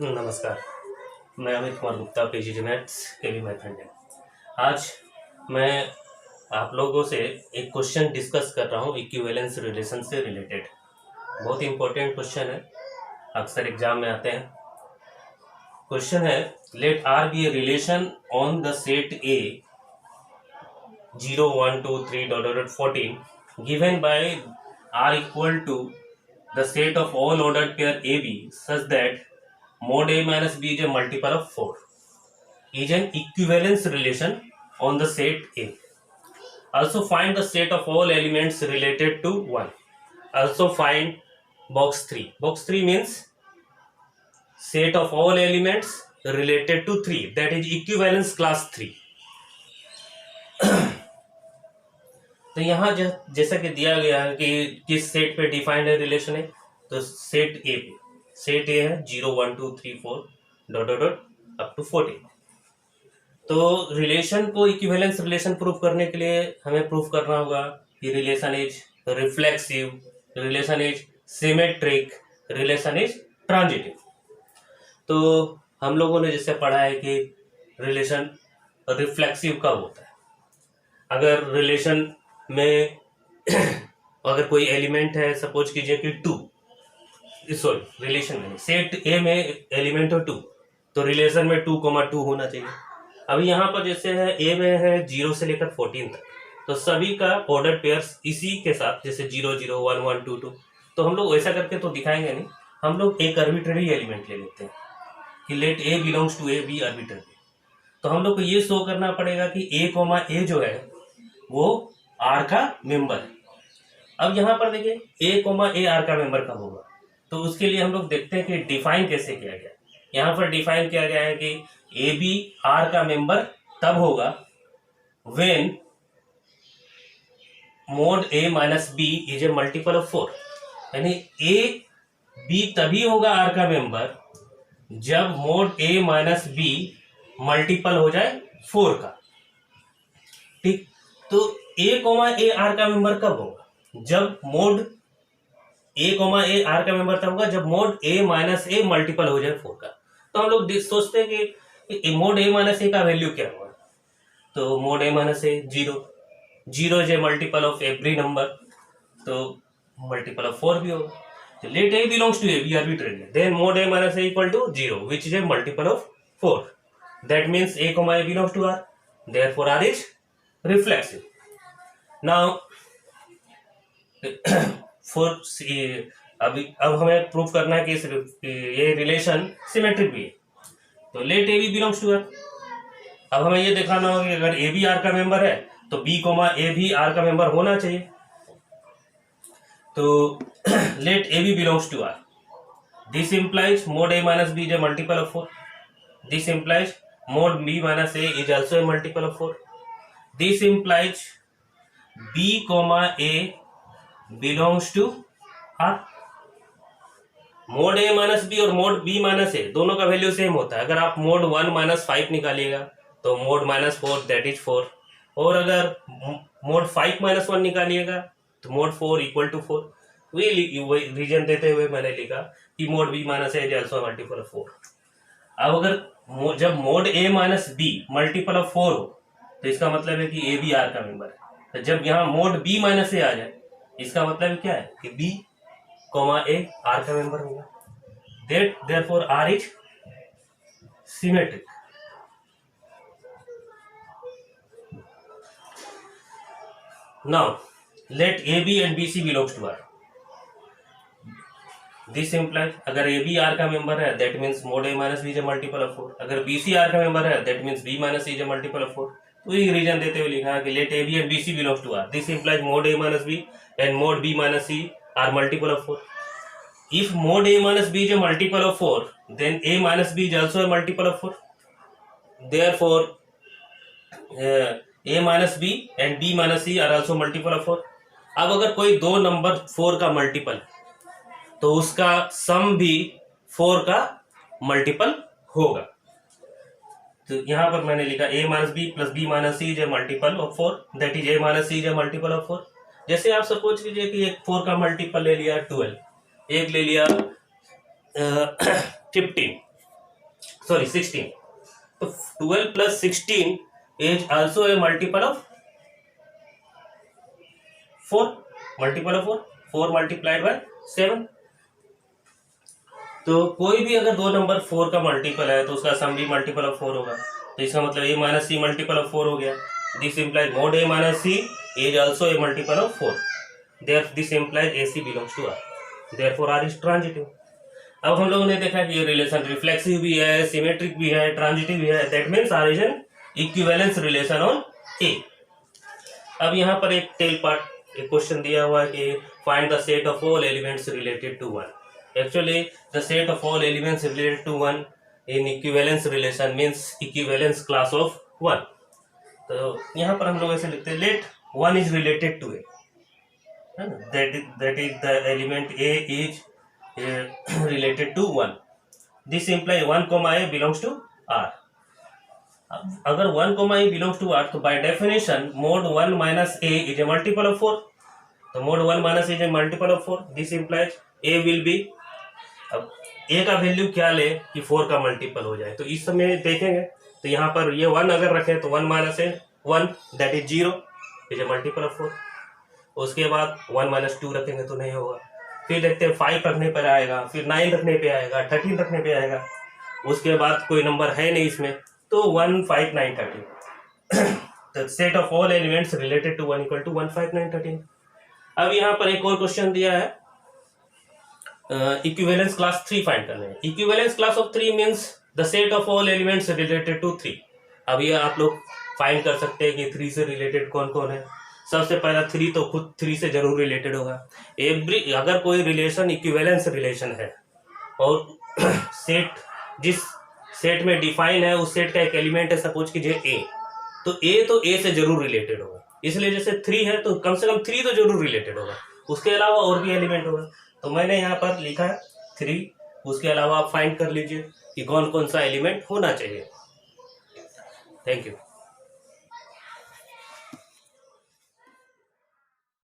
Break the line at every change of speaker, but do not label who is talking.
नमस्कार। मैं Amit Kumar Gupta, PG maths, केवी math India. आज मैं आप लोगों से एक क्वेश्चन डिस्कस कर रहा हूँ इक्विवेलेंस रिलेशन से रिलेटेड। बहुत ही इंपॉर्टेंट क्वेश्चन है, अक्सर एग्जाम में आते हैं। क्वेश्चन है, let R be a relation on the set A 0 1 2 3 14 given by r equal to the set of all ordered pair AB such that mod A minus B is a multiple of 4 is an equivalence relation on the set A. Also find the set of all elements related to 1. Also find box 3. Box 3 means set of all elements related to 3, that is equivalence class 3. तो यहाँ जैसा कि दिया गया है कि किस set पे डिफाइंड है रिलेशन है, तो सेट ए पे, सेट ए है 0 1 2 3 4 dot dot dot up to 14। तो रिलेशन को इक्विवेलेंस रिलेशन प्रूफ करने के लिए हमें प्रूफ करना होगा कि relation is reflexive, relation is symmetric, relation is transitive. तो हम लोगों ने जैसे पढ़ा है कि रिलेशन रिफ्लेक्सिव कब होता है, अगर रिलेशन में अगर कोई एलिमेंट है, सपोज कीजिए कि 2, सॉरी रिलेशन में सेट ए में एलिमेंट हो 2, तो रिलेशन में 2,2 होना चाहिए। अभी यहाँ पर जैसे है ए में है 0 से लेकर 14 तक, तो सभी का ऑर्डर पेयर्स इसी के साथ, जैसे 0 0 1 1 2 2, तो हम लोग ऐसा करके तो दिखाएंगे नहीं, हम लोग एक आर्बिट्ररी एलिमेंट ले लेते हैं कि let A belongs to A B arbitrary. तो हम लोग को ये शो करना पड़ेगा कि ए जो है वो आर का मेंबर है। अब यहाँ पर देखिए ए आर का मेंबर कब होगा, तो उसके लिए हम लोग देखते हैं कि डिफाइन कैसे किया गया। यहाँ पर डिफाइन किया गया है कि ए बी आर का मेंबर तब होगा when mod A minus B is a multiple of 4, यानी ए बी तभी होगा आर का मेंबर जब mod A minus B multiple हो जाए 4 का। ठीक, तो ए आर का मेंबर कब होगा, जब मोड ए आर का मेंबर तब होगा जब mod A minus A multiple हो जाए 4 का। तो हम लोग सोचते हैं कि मोड ए माइनस ए का वैल्यू क्या होगा, तो mod A minus A 0 is a multiple of every number, तो मल्टीपल ऑफ 4 भी होगा। तो let A belongs to A B arbitrary, then mod A minus A equal to 0 which is a multiple of 4, that means A belongs to R, therefore R is reflexive. Now for अब हमें proof करना है कि ये relation symmetric भी है, तो let A B belongs to R. अब हमें ये दिखाना होगा कि अगर ए बी आर का मेंबर है तो बी ए भी आर का मेंबर होना चाहिए। तो let A B belongs to R, this implies mod A minus B is a multiple of 4, this implies mod B minus A is also a multiple of 4, this implies B A belongs to R. Mod A minus B और mod B minus A दोनों का value same होता है। अगर आप mode 1 minus 5 निकालिएगा तो mode minus 4 that is 4, और अगर मोड 5 माइनस 1 निकालिएगा तो मोड 4 इक्वल टू 4। वही रीजन देते हुए मैंने लिखा कि mod B minus A is also multiple of 4। अब अगर जब mod A minus B multiple of 4 हो तो इसका मतलब है कि ए बी आर का मेंबर है। तो जब यहाँ मोड बी माइनस ए आ जाए, इसका मतलब क्या है कि बी ए आर का मेंबर होगा, therefore R is symmetric. Now let A B and B C belongs to R, this implies अगर ए बी आर का मेंबर है that means mod A minus B is a multiple of 4, अगर B C R का member है that means B minus is a multiple of 4। तो ये reason देते हुए लिखा है कि let A B and B C belongs to R, this implies mod A minus B and mod B minus C are multiple of 4. If mod a minus b is a multiple of 4, then a minus b is also a multiple of 4. Therefore, a minus b and b minus c are also multiple of 4. अब अगर कोई दो number 4 का multiple तो उसका सम भी 4 का multiple होगा। तो यहाँ पर मैंने लिखा a minus B plus B minus C is a multiple of 4, that is a minus C is a multiple of 4। जैसे आप सपोज कीजिए कि एक 4 का मल्टीपल ले लिया 12, एक ले लिया 15, सॉरी 16, तो 12 plus 16 is also a multiple of 4, multiple of 4 multiplied by 7। तो कोई भी अगर दो नंबर 4 का मल्टीपल है तो उसका सम भी मल्टीपल ऑफ 4 होगा। तो इसका मतलब a minus C multiple of 4 हो गया। This implies mod a minus C is also a multiple of 4, there this implies AC belongs to R, therefore R is transitive. अब हम लोगों ने देखा कि ये रिलेशन रिफ्लेक्सिव भी है, सिमेट्रिक भी है, ट्रांजिटिव भी है, that means R is an equivalence relation on A। अब यहाँ पर एक टेल पार्ट एक क्वेश्चन दिया हुआ है कि find the set of all elements related to 1। Actually, the set of all elements related to 1 in equivalence relation means equivalence class of 1। तो यहाँ पर हम लोग ऐसे लिखते हैं let 1 is related to A, है ना, that is the element A is related to 1। This implies 1, A belongs to R। अगर 1, A belongs to R तो by definition mod 1 minus A is a multiple of 4। तो mod 1 minus A is a multiple of 4। This implies A will be, अब ए का value क्या ले कि 4 का multiple हो जाए, तो इस समय देखेंगे तो यहाँ पर ये 1 अगर रखें तो 1 माइनस है 1, that is 0, is a multiple of 4। उसके बाद 1 माइनस 2 रखेंगे तो नहीं होगा। फिर देखते हैं 5 रखने पर आएगा, फिर 9 रखने पे आएगा, 13 रखने पे आएगा। उसके बाद कोई नंबर है नहीं इसमें, तो 1, 5, 9, 13। तो set of all elements related to 1 equal to 1, 5, 9, 13। अब यहाँ पर एक और क्वेश्चन दिया है, इक्विवेलेंस क्लास 3 फाइंड करना है। Equivalence class of 3 means the set of all elements related to 3। अब ये आप लोग फाइंड कर सकते हैं कि 3 से रिलेटेड कौन कौन है। सबसे पहला 3 तो खुद 3 से जरूर रिलेटेड होगा। अगर कोई रिलेशन इक्विवेलेंस रिलेशन है और सेट जिस सेट में डिफाइन है उस सेट का एक एलिमेंट है सपोज कीजिए A, तो A से जरूर रिलेटेड होगा। इसलिए जैसे 3 है तो कम से कम 3 तो जरूर रिलेटेड होगा, उसके अलावा और भी एलिमेंट होगा। तो मैंने यहाँ पर लिखा है 3, उसके अलावा आप फाइंड कर लीजिए कि कौन कौन सा एलिमेंट होना चाहिए। Thank you.